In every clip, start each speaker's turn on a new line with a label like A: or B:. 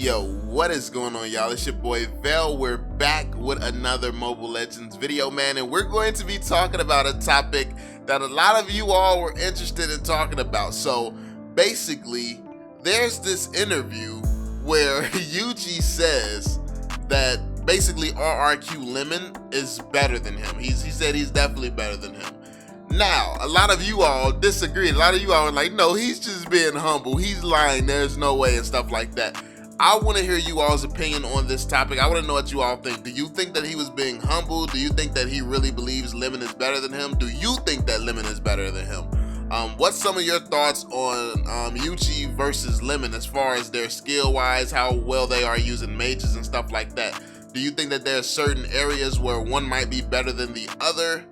A: Yo, what is going on, y'all? It's your boy VeLL. We're back with another Mobile Legends video, man, and we're going to be talking about a topic that a lot of you all were interested in talking about. So basically, there's this interview where Yuji says that basically RRQ Lemon is better than him. He said he's definitely better than him. Now, a lot of you all disagree. A lot of you all are like, no, he's just being humble. He's lying. There's no way and stuff like that. I want to hear you all's opinion on this topic. I want to know what you all think. Do you think that he was being humble? Do you think that he really believes Lemon is better than him? Do you think that Lemon is better than him? What's some of your thoughts on Yuji versus Lemon as far as their skill-wise, how well they are using mages and stuff like that? Do you think that there are certain areas where one might be better than the other?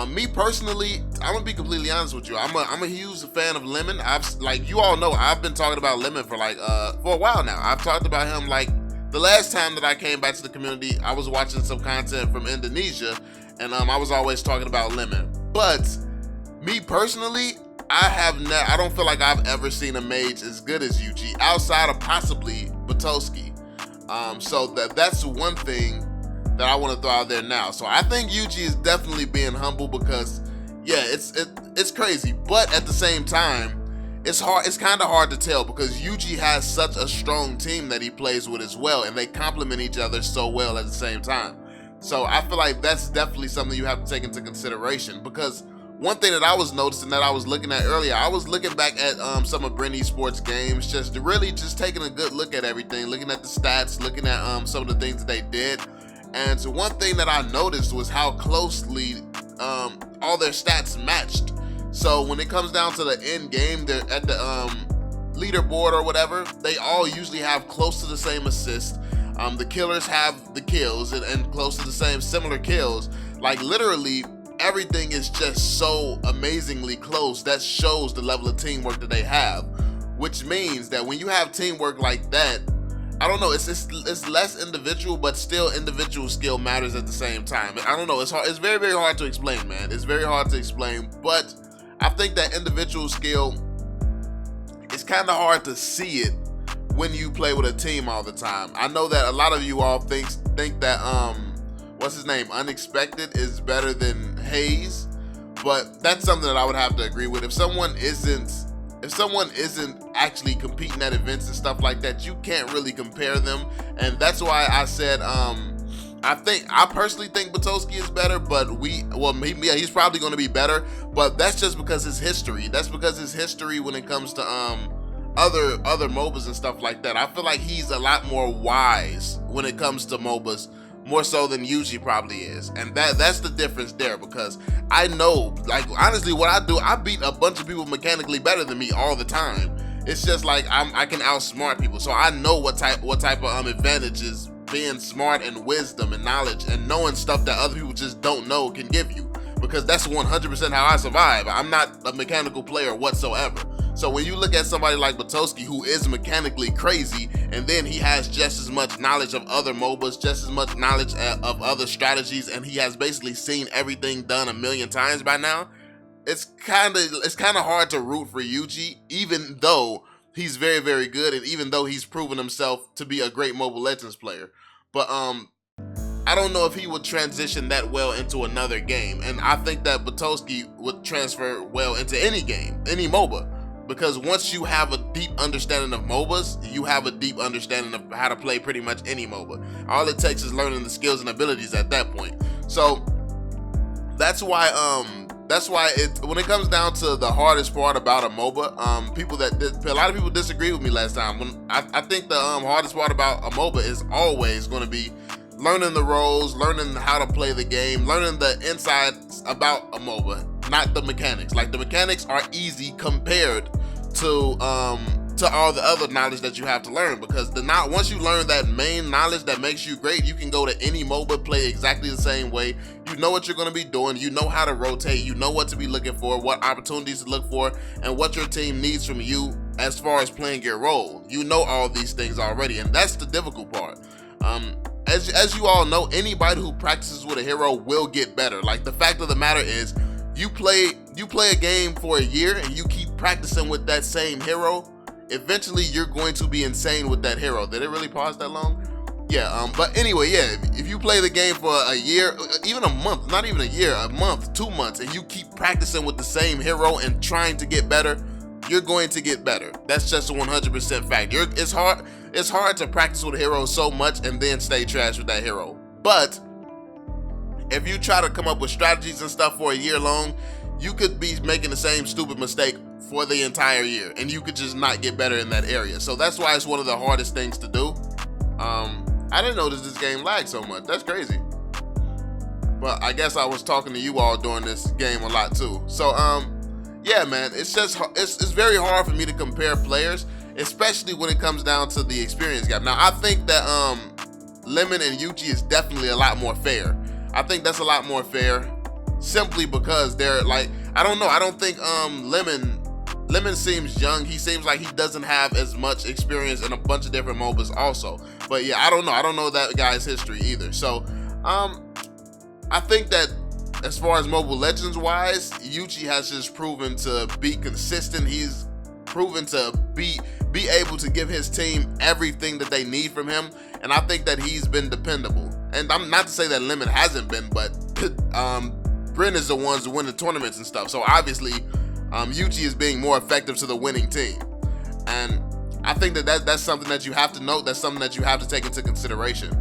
A: Me personally, I'm gonna be completely honest with you. I'm a huge fan of Lemon. Like you all know, I've been talking about Lemon for a while now. I've talked about him like the last time that I came back to the community. I was watching some content from Indonesia, and I was always talking about Lemon. But me personally, I don't feel like I've ever seen a mage as good as Yuji outside of possibly Batoski. So that's one thing that I want to throw out there now. So I think Yuji is definitely being humble because, yeah, it's crazy. But at the same time, it's hard. It's kind of hard to tell because Yuji has such a strong team that he plays with as well, and they complement each other so well at the same time. So I feel like that's definitely something you have to take into consideration, because one thing that I was noticing that I was looking at earlier, I was looking back at some of Bren Esports games, just taking a good look at everything, looking at the stats, looking at some of the things that they did. And so one thing that I noticed was how closely all their stats matched. So when it comes down to the end game, they're at the leaderboard or whatever, they all usually have close to the same assist. The killers have the kills and close to the same similar kills. Like literally everything is just so amazingly close. That shows the level of teamwork that they have, which means that when you have teamwork like that, I don't know, it's less individual, but still individual skill matters at the same time. I don't know, it's hard. It's very, very hard to explain, man. It's very hard to explain, but I think that individual skill, it's kind of hard to see it when you play with a team all the time. I know that a lot of you all think that what's his name, Unexpected, is better than Hayes, but that's something that I would have to agree with. If someone isn't actually competing at events and stuff like that, you can't really compare them. And that's why I said I personally think Batoski is better, but he's probably going to be better, but that's just because his history. That's because his history when it comes to other MOBAs and stuff like that. I feel like he's a lot more wise when it comes to MOBAs, more so than Yuji probably is. And that's the difference there, because I know, like, honestly, what I do, I beat a bunch of people mechanically better than me all the time. It's just like I can outsmart people, so I know what type of advantages being smart and wisdom and knowledge and knowing stuff that other people just don't know can give you, because that's 100% how I survive. I'm not a mechanical player whatsoever. So when you look at somebody like Batoski, who is mechanically crazy, and then he has just as much knowledge of other MOBAs, just as much knowledge of other strategies, and he has basically seen everything done a million times by now, it's kind of hard to root for Yuji, even though he's very, very good, and even though he's proven himself to be a great Mobile Legends player. But I don't know if he would transition that well into another game, and I think that Batoski would transfer well into any game, any MOBA. Because once you have a deep understanding of MOBAs, you have a deep understanding of how to play pretty much any MOBA. All it takes is learning the skills and abilities at that point. So that's why when it comes down to the hardest part about a MOBA, a lot of people disagree with me last time. I think the hardest part about a MOBA is always going to be learning the roles, learning how to play the game, learning the insides about a MOBA, not the mechanics. Like, the mechanics are easy compared to all the other knowledge that you have to learn, because once you learn that main knowledge that makes you great, you can go to any MOBA, play exactly the same way. You know what you're going to be doing, you know how to rotate, you know what to be looking for, what opportunities to look for, and what your team needs from you as far as playing your role. You know all these things already, and that's the difficult part. As you all know, anybody who practices with a hero will get better. Like, the fact of the matter is, you play a game for a year and you keep practicing with that same hero, eventually you're going to be insane with that hero. Did it really pause that long? Yeah, but anyway, yeah, if you play the game for a year, even a month, not even a year, a month, 2 months, and you keep practicing with the same hero and trying to get better, you're going to get better. That's just a 100% fact. It's hard to practice with a hero so much and then stay trash with that hero. But if you try to come up with strategies and stuff for a year long, you could be making the same stupid mistake for the entire year, and you could just not get better in that area. So that's why it's one of the hardest things to do. I didn't notice this game lagged so much. That's crazy. But I guess I was talking to you all during this game a lot too. So yeah, man, it's very hard for me to compare players, especially when it comes down to the experience gap. Now I think that Lemon and Yuji is definitely a lot more fair. I think that's a lot more fair, simply because they're like, I don't know. I don't think Lemon seems young. He seems like he doesn't have as much experience in a bunch of different MOBAs also. But yeah, I don't know. I don't know that guy's history either. So I think that as far as Mobile Legends wise, Yuji has just proven to be consistent. He's proven to be able to give his team everything that they need from him. And I think that he's been dependable. And I'm not to say that Lemon hasn't been, but Bren is the ones who win the tournaments and stuff. So obviously, Yuji is being more effective to the winning team. And I think that that's something that you have to note. That's something that you have to take into consideration.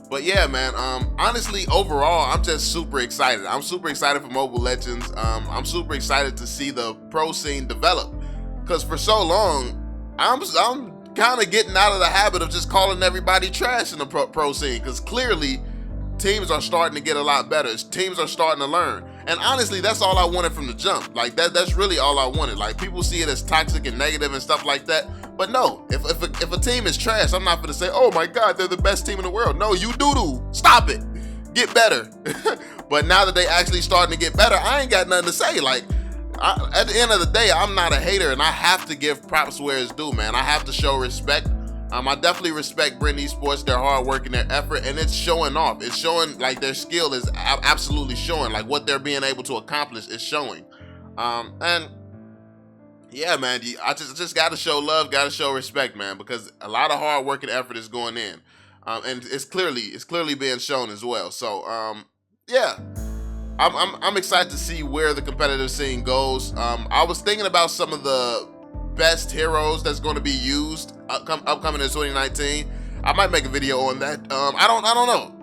A: But yeah, man, honestly, overall, I'm just super excited. I'm super excited for Mobile Legends. I'm super excited to see the pro scene develop. Because for so long, I'm kind of getting out of the habit of just calling everybody trash in the pro scene. Because clearly, teams are starting to get a lot better. Teams are starting to learn. And honestly, that's all I wanted from the jump. Like that's really all I wanted. Like people see it as toxic and negative and stuff like that. But no, if a team is trash, I'm not gonna say, oh my God, they're the best team in the world. No, you doo-doo. Stop it. Get better. But now that they actually starting to get better, I ain't got nothing to say. Like at the end of the day, I'm not a hater, and I have to give props where it's due, man. I have to show respect. I definitely respect Bren Esports, their hard work and their effort, and it's showing off. It's showing, like, their skill is absolutely showing. Like, what they're being able to accomplish is showing. And yeah, man, I just got to show love, got to show respect, man, because a lot of hard work and effort is going in. And it's clearly being shown as well. So, yeah, I'm excited to see where the competitive scene goes. I was thinking about some of the best heroes that's going to be used upcoming in 2019. I might make a video on that. I don't know.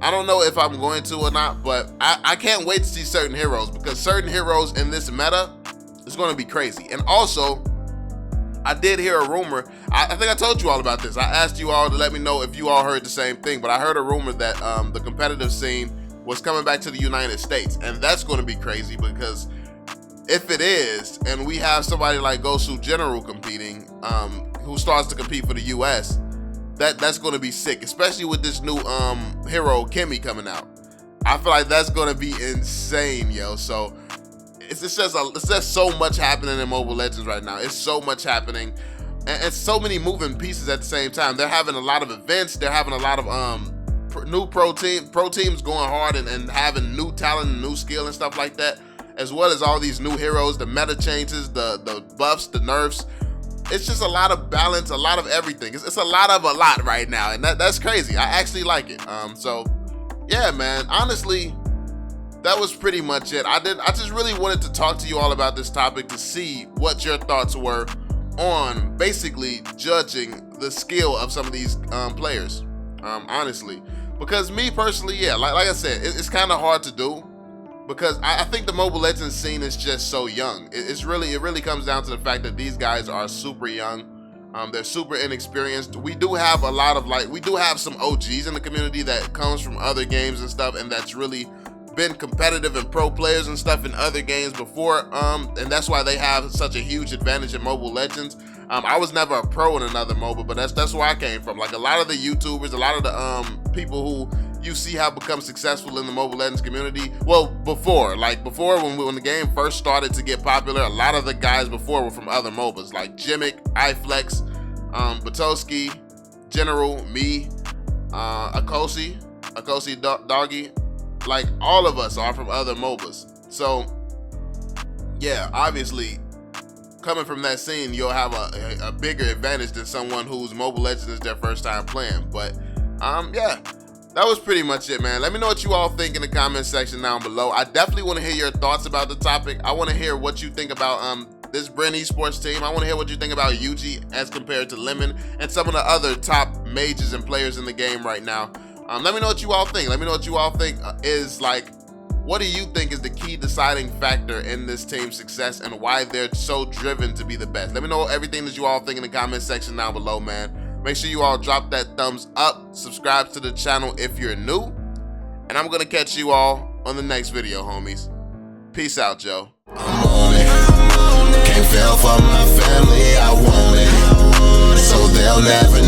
A: I don't know if I'm going to or not, but I can't wait to see certain heroes, because certain heroes in this meta is going to be crazy. And also, I did hear a rumor. I think I told you all about this. I asked you all to let me know if you all heard the same thing, but I heard a rumor that the competitive scene was coming back to the United States, and that's going to be crazy, because if it is, and we have somebody like Gosu General competing, who starts to compete for the US, that's going to be sick, especially with this new hero Kimmy coming out. I feel like that's going to be insane, yo. So it's just so much happening in Mobile Legends right now. It's so much happening, and so many moving pieces at the same time. They're having a lot of events. They're having a lot of new pro teams going hard and having new talent and new skill and stuff like that, as well as all these new heroes, the meta changes, the buffs, the nerfs. It's just a lot of balance, a lot of everything. It's a lot right now, and that's crazy. I actually like it. So yeah, man, honestly, that was pretty much it. I just really wanted to talk to you all about this topic to see what your thoughts were on basically judging the skill of some of these players, honestly. Because me personally, yeah, like I said, it's kind of hard to do, because I think the Mobile Legends scene is just so young. It really comes down to the fact that these guys are super young. They're super inexperienced. We do have a lot of we do have some OGs in the community that comes from other games and stuff, and that's really been competitive and pro players and stuff in other games before. And that's why they have such a huge advantage in Mobile Legends. I was never a pro in another MOBA, but that's where I came from. Like a lot of the YouTubers, a lot of the people who you see have become successful in the Mobile Legends community. Well, before when the game first started to get popular, a lot of the guys before were from other MOBAs, like Jimmick, iFlex, Batoski, General, me, Akosi Doggy. Like all of us are from other MOBAs. So yeah, obviously coming from that scene, you'll have a bigger advantage than someone whose Mobile Legends is their first time playing. But yeah, that was pretty much it, man. Let me know what you all think in the comment section down below. I definitely want to hear your thoughts about the topic. I want to hear what you think about this Bren Esports team. I want to hear what you think about Yuji as compared to Lemon and some of the other top mages and players in the game right now. Let me know what you all think. Let me know what you all think is like, what do you think is the key deciding factor in this team's success and why they're so driven to be the best? Let me know everything that you all think in the comment section down below, man. Make sure you all drop that thumbs up, subscribe to the channel if you're new, and I'm gonna catch you all on the next video, homies. Peace out, Joe.
B: I'm on it. Can't fail for my family, I want it. So they'll never